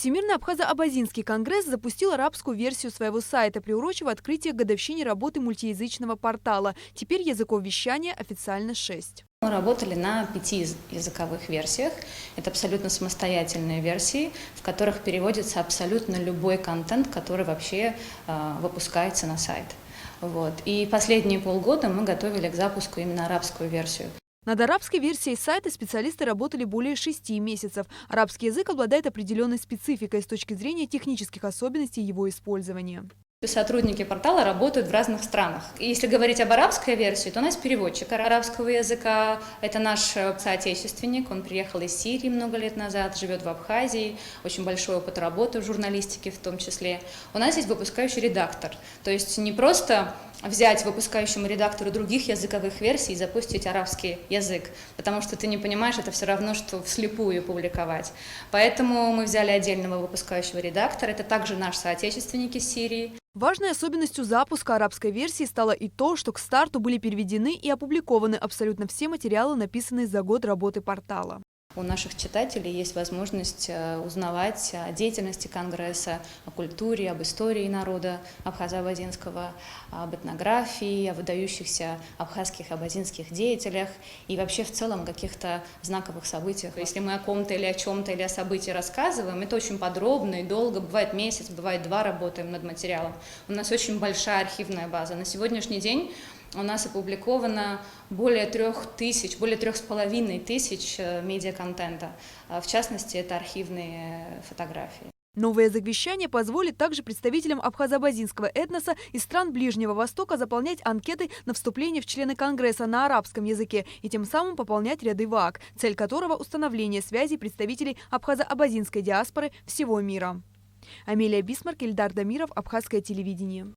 Всемирный абхазо-абазинский конгресс запустил арабскую версию своего сайта, приурочив открытие к годовщине работы мультиязычного портала. Теперь языков вещания официально 6. Мы работали на 5 языковых версиях. Это абсолютно самостоятельные версии, в которых переводится абсолютно любой контент, который вообще выпускается на сайт. И последние полгода мы готовили к запуску именно арабскую версию. Над арабской версией сайта специалисты работали более 6 месяцев. Арабский язык обладает определенной спецификой с точки зрения технических особенностей его использования. Сотрудники портала работают в разных странах. И если говорить об арабской версии, то у нас переводчик арабского языка. Это наш соотечественник, он приехал из Сирии много лет назад, живет в Абхазии, очень большой опыт работы в журналистике в том числе. У нас есть выпускающий редактор, то есть не просто взять выпускающему редактору других языковых версий и запустить арабский язык, потому что ты не понимаешь, это все равно, что вслепую публиковать. Поэтому мы взяли отдельного выпускающего редактора, это также наш соотечественник из Сирии. Важной особенностью запуска арабской версии стало и то, что к старту были переведены и опубликованы абсолютно все материалы, написанные за год работы портала. У наших читателей есть возможность узнавать о деятельности Конгресса, о культуре, об истории народа абхазо-абазинского, об этнографии, о выдающихся абхазских и абазинских деятелях и вообще в целом о каких-то знаковых событиях. Если мы о ком-то или о чем-то или о событии рассказываем, это очень подробно и долго, бывает месяц, бывает 2 работаем над материалом. У нас очень большая архивная база. На сегодняшний день у нас опубликовано более 3000, более 3500 медиаконтента. В частности, это архивные фотографии. Новое язык вещания позволит также представителям абхазо-абазинского этноса из стран Ближнего Востока заполнять анкеты на вступление в члены Конгресса на арабском языке и тем самым пополнять ряды ВААК, цель которого – установление связей представителей абхазо-абазинской диаспоры всего мира. Амелия Бисмарк, Ильдар Дамиров, Абхазское телевидение.